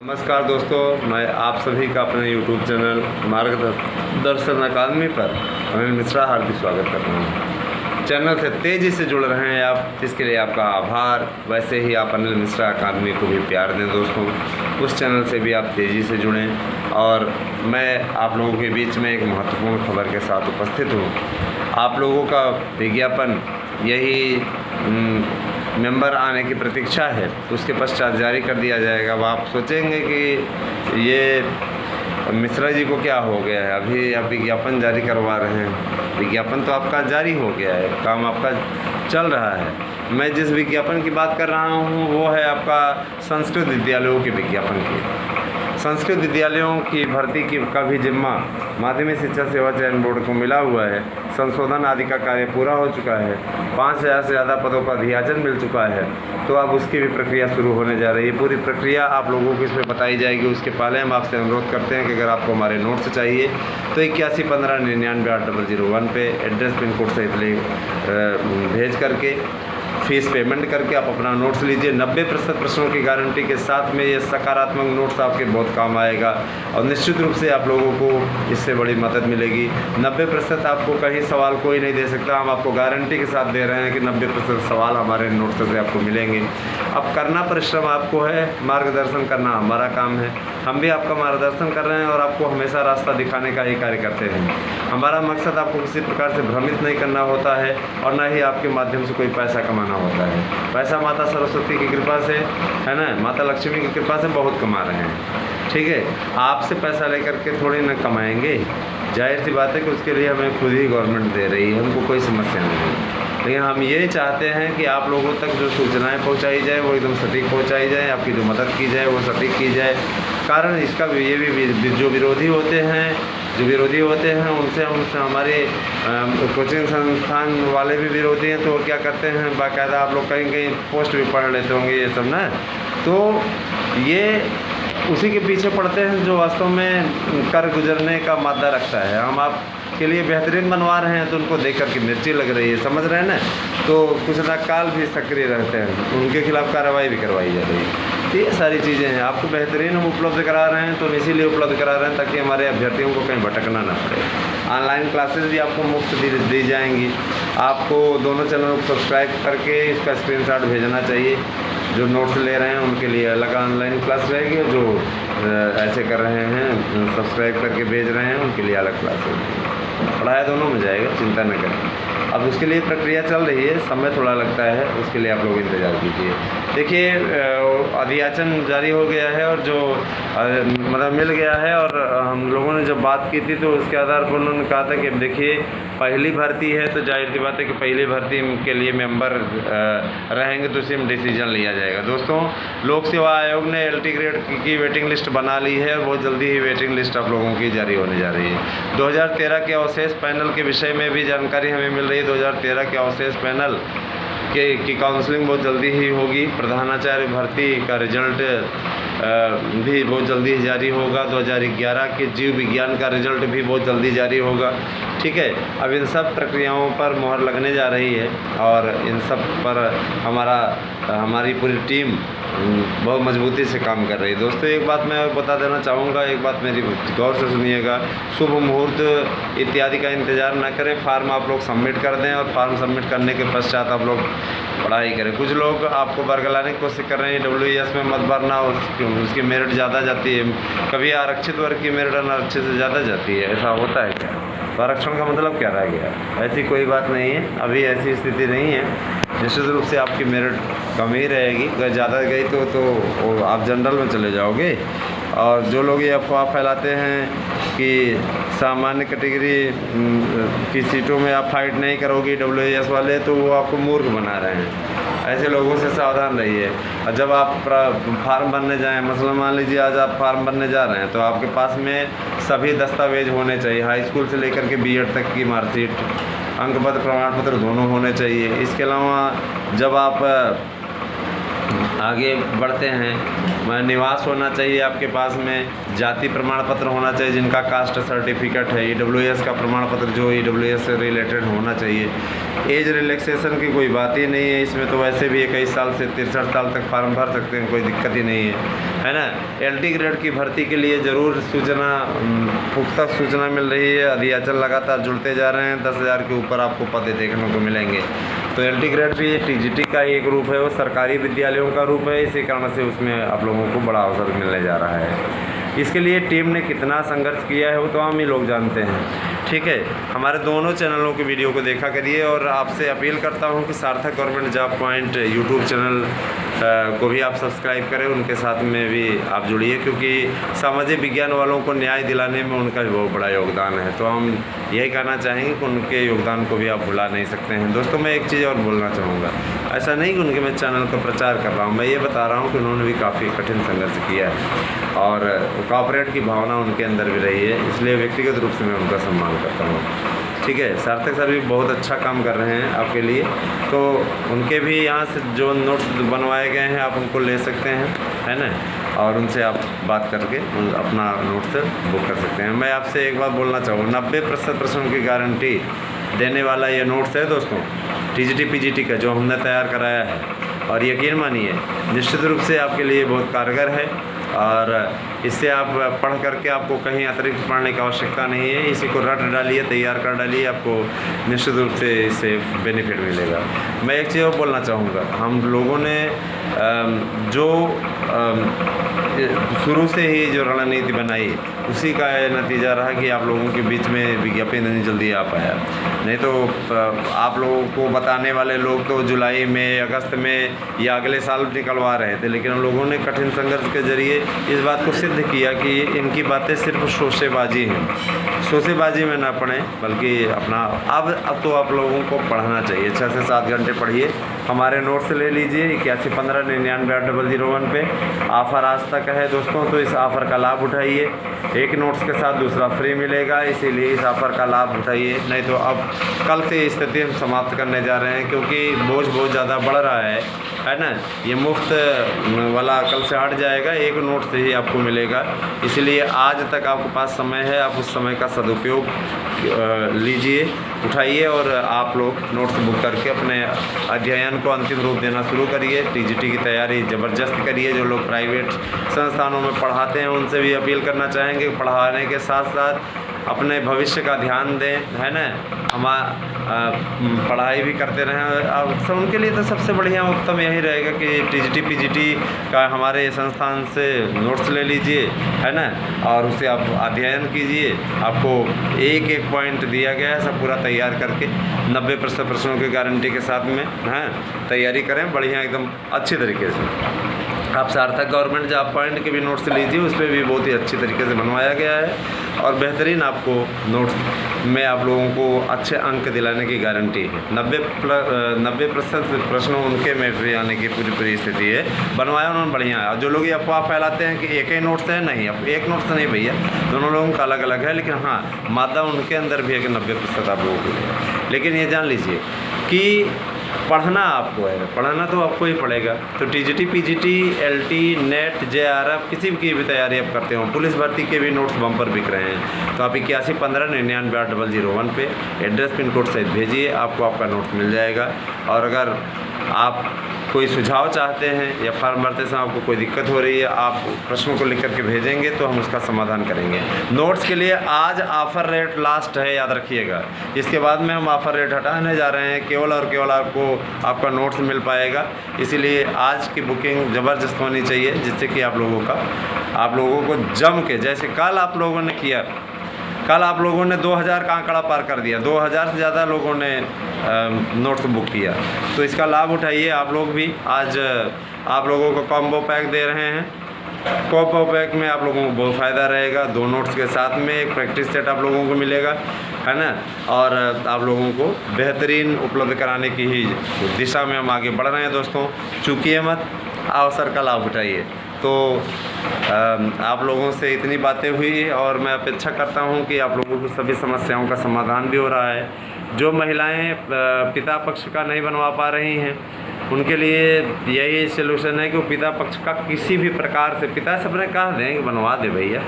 नमस्कार दोस्तों, मैं आप सभी का अपने YouTube चैनल मार्गदर्शन अकादमी पर अनिल मिश्रा हार्दिक स्वागत करता हूँ। चैनल से तेज़ी से जुड़ रहे हैं आप, जिसके लिए आपका आभार। वैसे ही आप अनिल मिश्रा अकादमी को भी प्यार दें दोस्तों, उस चैनल से भी आप तेज़ी से जुड़ें। और मैं आप लोगों के बीच में एक महत्वपूर्ण खबर के साथ उपस्थित हूँ। आप लोगों का विज्ञापन यही मेंबर आने की प्रतीक्षा है, तो उसके पश्चात जारी कर दिया जाएगा। अब आप सोचेंगे कि ये मिश्रा जी को क्या हो गया है, अभी आप विज्ञापन जारी करवा रहे हैं। विज्ञापन तो आपका जारी हो गया है, काम आपका चल रहा है। मैं जिस विज्ञापन की बात कर रहा हूँ वो है आपका संस्कृत विद्यालयों के विज्ञापन की। संस्कृत विद्यालयों की भर्ती का भी जिम्मा माध्यमिक शिक्षा सेवा चयन बोर्ड को मिला हुआ है। संशोधन आदि का कार्य पूरा हो चुका है। 5000 से ज़्यादा पदों का अधियाचन मिल चुका है, तो अब उसकी भी प्रक्रिया शुरू होने जा रही है। पूरी प्रक्रिया आप लोगों को इसमें बताई जाएगी। उसके पहले हम आपसे अनुरोध करते हैं कि अगर आपको हमारे नोट्स चाहिए तो 8115998001 पे एड्रेस पिन कोड सहित भेज करके फीस पेमेंट करके आप अपना नोट्स लीजिए। 90% प्रश्नों की गारंटी के साथ में ये सकारात्मक नोट्स आपके बहुत काम आएगा और निश्चित रूप से आप लोगों को इससे बड़ी मदद मिलेगी। 90% आपको कहीं सवाल कोई नहीं दे सकता। हम आपको गारंटी के साथ दे रहे हैं कि 90% सवाल हमारे नोट्स से आपको मिलेंगे। अब करना परिश्रम आपको है, मार्गदर्शन करना हमारा काम है। हम भी आपका मार्गदर्शन कर रहे हैं और आपको हमेशा रास्ता दिखाने का ही कार्य करते हैं। हमारा मकसद आपको किसी प्रकार से भ्रमित नहीं करना होता है और न ही आपके माध्यम से कोई पैसा कमाना होता है। पैसा माता सरस्वती की कृपा से, है ना, माता लक्ष्मी की कृपा से बहुत कमा रहे हैं। ठीक है, आपसे पैसा लेकर के थोड़ी ना कमाएंगे। जाहिर सी बात है कि उसके लिए हमें खुद ही गवर्नमेंट दे रही है, हमको कोई समस्या नहीं है। लेकिन हम ये चाहते हैं कि आप लोगों तक जो सूचनाएं पहुंचाई जाए वो एकदम सटीक पहुंचाई जाए, आपकी जो मदद की जाए वो सटीक की जाए। कारण इसका ये भी जो विरोधी होते हैं उनसे हमारे कोचिंग संस्थान वाले भी विरोधी हैं, तो वो क्या करते हैं, बाकायदा आप लोग कहीं कहीं पोस्ट भी पढ़ लेते होंगे ये सब ना, तो ये उसी के पीछे पड़ते हैं जो वास्तव में कर गुजरने का मादा रखता है। हम आपके लिए बेहतरीन बनवा रहे हैं तो उनको देख कर के मिर्ची लग रही है, समझ रहे हैं ना। तो कुछ नक्काल भी सक्रिय रहते हैं, उनके खिलाफ कार्रवाई भी करवाई जा रही है। तो ये सारी चीज़ें हैं, आपको बेहतरीन हम उपलब्ध करा रहे हैं, तो इसीलिए उपलब्ध करा रहे हैं ताकि हमारे अभ्यर्थियों को कहीं भटकना ना पड़े। ऑनलाइन क्लासेस भी आपको मुफ्त दी जाएंगी। आपको दोनों चैनलों को सब्सक्राइब करके इसका स्क्रीनशॉट भेजना चाहिए। जो नोट्स ले रहे हैं उनके लिए अलग ऑनलाइन क्लास रहेगी, जो ऐसे कर रहे हैं सब्सक्राइब करके भेज रहे हैं उनके लिए अलग क्लास होगी। पढ़ाया दोनों में जाएगा, चिंता न करें। अब उसके लिए प्रक्रिया चल रही है, समय थोड़ा लगता है, उसके लिए आप लोग इंतज़ार कीजिए। देखिए, अधियाचन जारी हो गया है और जो मतलब मिल गया है, और हम लोगों ने जब बात की थी तो उसके आधार पर उन्होंने कहा था कि देखिए पहली भर्ती है तो जाहिर सी बात है कि पहली भर्ती के लिए मेंबर रहेंगे तो उसी में डिसीजन लिया जाएगा। दोस्तों, लोक सेवा आयोग ने LT ग्रेड की वेटिंग लिस्ट बना ली है, बहुत जल्दी ही वेटिंग लिस्ट आप लोगों की जारी होने जा रही है। 2013 के अवशेष पैनल के विषय में भी जानकारी हमें मिल रही है। 2013 के अवशेष पैनल की काउंसलिंग बहुत जल्दी ही होगी। प्रधानाचार्य भर्ती का रिजल्ट भी बहुत जल्दी ही जारी होगा। 2011 के जीव विज्ञान का रिजल्ट भी बहुत जल्दी जारी होगा। ठीक है, अब इन सब प्रक्रियाओं पर मोहर लगने जा रही है और इन सब पर हमारी पूरी टीम बहुत मजबूती से काम कर रही है। दोस्तों, एक बात मैं बता देना चाहूँगा, एक बात मेरी गौर से सुनिएगा। शुभ मुहूर्त इत्यादि का इंतज़ार ना करें, फार्म आप लोग सबमिट कर दें और फार्म सबमिट करने के पश्चात आप लोग पढ़ाई करें। कुछ लोग आपको बरगलाने की कोशिश कर रहे हैं, WES में मत भरना, उसकी मेरिट ज़्यादा जाती है। कभी आरक्षित वर्ग की मेरिट अनारक्षित से ज़्यादा जाती है, ऐसा होता है क्या? तो आरक्षण का मतलब क्या रह गया? ऐसी कोई बात नहीं है, अभी ऐसी स्थिति नहीं है। निश्चित रूप से आपकी मेरिट कम ही रहेगी, अगर ज़्यादा गई तो आप जनरल में चले जाओगे। और जो लोग ये अफवाह फैलाते हैं कि सामान्य कैटेगरी की सीटों में आप फाइट नहीं करोगे WES वाले, तो वो आपको मूर्ख बना रहे हैं। ऐसे लोगों से सावधान रहिए। और जब आप फार्म भरने जाएं, मसलन मान लीजिए आज आप फार्म भरने जा रहे हैं, तो आपके पास में सभी दस्तावेज होने चाहिए। हाई स्कूल से लेकर के B.Ed तक की मार्कशीट, अंकपत्र, प्रमाण पत्र दोनों होने चाहिए। इसके अलावा जब आप आगे बढ़ते हैं। निवास होना चाहिए आपके पास में, जाति प्रमाण पत्र होना चाहिए, जिनका कास्ट सर्टिफिकेट है, EWS का प्रमाण पत्र जो EWS से रिलेटेड होना चाहिए। एज रिलैक्सेशन की कोई बात ही नहीं है इसमें, तो वैसे भी 21 साल से 63 साल तक फार्म भर सकते हैं, कोई दिक्कत ही नहीं है ना। LT ग्रेड की भर्ती के लिए ज़रूर सूचना, पुख्ता सूचना मिल रही है। अध्याचल लगातार जुड़ते जा रहे हैं, 10,000 के ऊपर आपको पद देखने को मिलेंगे। तो LT ग्रेड भी TGT का ही एक रूप है, वो सरकारी विद्यालयों का रूप है, इसी कारण से उसमें आप लोगों को बड़ा अवसर मिलने जा रहा है। इसके लिए टीम ने कितना संघर्ष किया है वो तो हम ही लोग जानते हैं, ठीक है। हमारे दोनों चैनलों की वीडियो को देखा करिए, और आपसे अपील करता हूं कि सार्थक government job point YouTube channel को भी आप सब्सक्राइब करें, उनके साथ में भी आप जुड़िए, क्योंकि सामाजिक विज्ञान वालों को न्याय दिलाने में उनका भी बहुत बड़ा योगदान है। तो हम यही कहना चाहेंगे कि उनके योगदान को भी आप भुला नहीं सकते हैं। दोस्तों, मैं एक चीज़ और बोलना चाहूँगा, ऐसा नहीं कि उनके मैं चैनल का प्रचार कर रहा हूँ, मैं ये बता रहा हूँ कि उन्होंने भी काफ़ी कठिन संघर्ष किया है और कॉपरेट की भावना उनके अंदर भी रही है, इसलिए व्यक्तिगत रूप से मैं उनका सम्मान करता हूँ, ठीक है। सार्थक सर भी बहुत अच्छा काम कर रहे हैं आपके लिए, तो उनके भी यहाँ से जो नोट्स बनवाए गए हैं आप उनको ले सकते हैं, है ना, और उनसे आप बात करके अपना नोट्स बुक कर सकते हैं। मैं आपसे एक बात बोलना चाहूँगा, 90% प्रश्नों की गारंटी देने वाला ये नोट्स है दोस्तों, TGT PGT का जो हमने तैयार कराया है, और यकीन मानिए निश्चित रूप से आपके लिए बहुत कारगर है, और इससे आप पढ़ करके आपको कहीं अतिरिक्त पढ़ने की आवश्यकता नहीं है। इसी को रट डालिए, तैयार कर डालिए, आपको निश्चित रूप से इससे बेनिफिट मिलेगा। मैं एक चीज़ और बोलना चाहूँगा, हम लोगों ने जो शुरू से ही जो रणनीति बनाई उसी का नतीजा रहा कि आप लोगों के बीच में विज्ञापन नहीं जल्दी आ पाया। नहीं तो आप लोगों को बताने वाले लोग तो जुलाई में, अगस्त में या अगले साल निकलवा रहे थे, लेकिन हम लोगों ने कठिन संघर्ष के जरिए इस बात को सिद्ध किया कि इनकी बातें सिर्फ शोसेबाजी हैं। शोसेबाजी में ना पढ़ें, बल्कि अपना अब तो आप लोगों को पढ़ना चाहिए। 6 से 7 घंटे पढ़िए, हमारे नोट्स ले लीजिए 8115998001 पे। ऑफ़र आज तक है दोस्तों, तो इस ऑफ़र का लाभ उठाइए। एक नोट्स के साथ दूसरा फ्री मिलेगा, इसीलिए इस ऑफ़र का लाभ उठाइए। नहीं तो अब कल से स्थिति हम समाप्त करने जा रहे हैं, क्योंकि बोझ बहुत ज़्यादा बढ़ रहा है ना। ये मुफ्त वाला कल से हट जाएगा, एक नोट से ही आपको मिलेगा। इसलिए आज तक आपके पास समय है, आप उस समय का सदुपयोग लीजिए, उठाइए, और आप लोग नोट्स बुक करके अपने अध्ययन को अंतिम रूप देना शुरू करिए। TGT की तैयारी ज़बरदस्त करिए। जो लोग प्राइवेट संस्थानों में पढ़ाते हैं उनसे भी अपील करना चाहेंगे, पढ़ाने के साथ साथ अपने भविष्य का ध्यान दें, है ना। पढ़ाई भी करते रहें। अब सब उनके लिए तो सबसे बढ़िया उत्तम यही रहेगा कि TGT PGT का हमारे संस्थान से नोट्स ले लीजिए, है ना, और उसे आप अध्ययन कीजिए। आपको एक एक पॉइंट दिया गया है, सब पूरा तैयार करके 90% प्रश्नों की गारंटी के साथ में, हैं, तैयारी करें बढ़िया एकदम अच्छी तरीके से। आप सार्थक गवर्नमेंट जॉब पॉइंट के भी नोट्स लीजिए, उस पर भी बहुत ही अच्छी तरीके से बनवाया गया है, और बेहतरीन आपको नोट्स में आप लोगों को अच्छे अंक दिलाने की गारंटी है। 90% प्रश्नों उनके में आने की पूरी स्थिति है। बनवाया उन्होंने बढ़िया है। और जो लोग ये अफवाह फैलाते हैं कि एक ही नोट्स है, नहीं, अब एक नोट्स नहीं भैया, दोनों लोगों का अलग अलग है, लेकिन हाँ मादा उनके अंदर भी है कि 90% आप लोगों को है। लेकिन ये जान लीजिए कि पढ़ना आपको है, पढ़ना तो आपको ही पड़ेगा। तो TGT PGT LT NET JRF किसी की भी तैयारी आप करते हो, पुलिस भर्ती के भी नोट्स बम्पर बिक रहे हैं, तो आप 8115998001 पे एड्रेस पिन कोड सहित भेजिए, आपको आपका नोट्स मिल जाएगा। और अगर आप कोई सुझाव चाहते हैं या फॉर्म भरते समय आपको कोई दिक्कत हो रही है, आप प्रश्नों को लिख करके भेजेंगे तो हम उसका समाधान करेंगे। नोट्स के लिए आज ऑफ़र रेट लास्ट है, याद रखिएगा। इसके बाद में हम ऑफ़र रेट हटाने जा रहे हैं, केवल और केवल आपको आपका नोट्स मिल पाएगा। इसीलिए आज की बुकिंग ज़बरदस्त होनी चाहिए, जिससे कि आप लोगों को जम के, जैसे कल आप लोगों ने किया, कल आप लोगों ने 2000 का आंकड़ा पार कर दिया, 2000 से ज़्यादा लोगों ने नोट्स बुक किया, तो इसका लाभ उठाइए आप लोग भी। आज आप लोगों को कॉम्बो पैक दे रहे हैं। कॉम्बो पैक में आप लोगों को बहुत फ़ायदा रहेगा। 2 नोट्स के साथ में एक प्रैक्टिस सेट आप लोगों को मिलेगा, है ना, और आप लोगों को बेहतरीन उपलब्ध कराने की ही दिशा में हम आगे बढ़ रहे हैं। दोस्तों, चूकिए मत, अवसर का लाभ उठाइए। तो आप लोगों से इतनी बातें हुई, और मैं अपेक्षा करता हूं कि आप लोगों को सभी समस्याओं का समाधान भी हो रहा है। जो महिलाएं पिता पक्ष का नहीं बनवा पा रही हैं, उनके लिए यही सलूशन है कि वो पिता पक्ष का किसी भी प्रकार से, पिता से अपने कह दें कि बनवा दे भैया।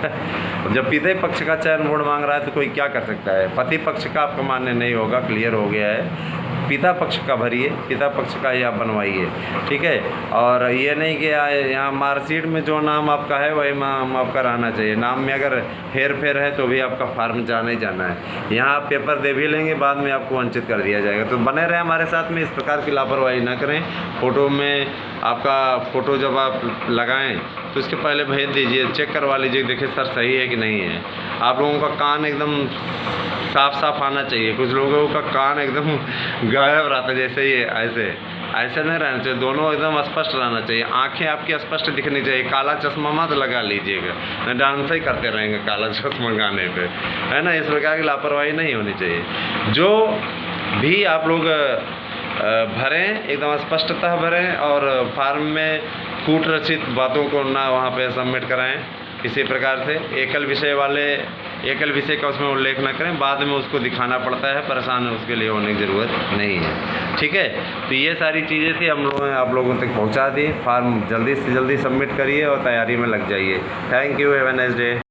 जब पिता पक्ष का चयन बोर्ड मांग रहा है तो कोई क्या कर सकता है। पति पक्ष का आपका मान्य नहीं होगा, क्लियर हो गया है। पिता पक्ष का भरिए, पिता पक्ष का ही आप बनवाइए, ठीक है। और ये नहीं कि यहाँ मार्कशीट में जो नाम आपका है वही नाम आपका रहना चाहिए। नाम में अगर हेर फेर है तो भी आपका फार्म जाना ही जाना है। यहाँ आप पेपर दे भी लेंगे, बाद में आपको वंचित कर दिया जाएगा। तो बने रहें हमारे साथ में, इस प्रकार की लापरवाही ना करें। फ़ोटो में आपका फ़ोटो जब आप लगाएं तो इसके पहले भेज दीजिए, चेक करवा लीजिए, देखिए सर सही है कि नहीं है। आप लोगों का कान एकदम साफ साफ आना चाहिए। कुछ लोगों का कान एकदम गायब रहता है, जैसे ये ऐसे नहीं रहना चाहिए। दोनों एकदम स्पष्ट रहना चाहिए। आंखें आपकी स्पष्ट दिखनी चाहिए। काला चश्मा मत लगा लीजिएगा, नहीं डांस ही करते रहेंगे काला चश्मा लगाने पे, है ना। इस प्रकार की लापरवाही नहीं होनी चाहिए। जो भी आप लोग भरें एकदम स्पष्टतः भरें, और फार्म में कूट रचित बातों को ना वहाँ पे सबमिट कराएं किसी प्रकार से। एकल विषय का उसमें उल्लेख ना करें, बाद में उसको दिखाना पड़ता है, परेशान उसके लिए होने की ज़रूरत नहीं है, ठीक है। तो ये सारी चीज़ें थी, हम लोगों ने आप लोगों तक पहुँचा दी। फार्म जल्दी से जल्दी सबमिट करिए और तैयारी में लग जाइए। Thank you, have a nice day.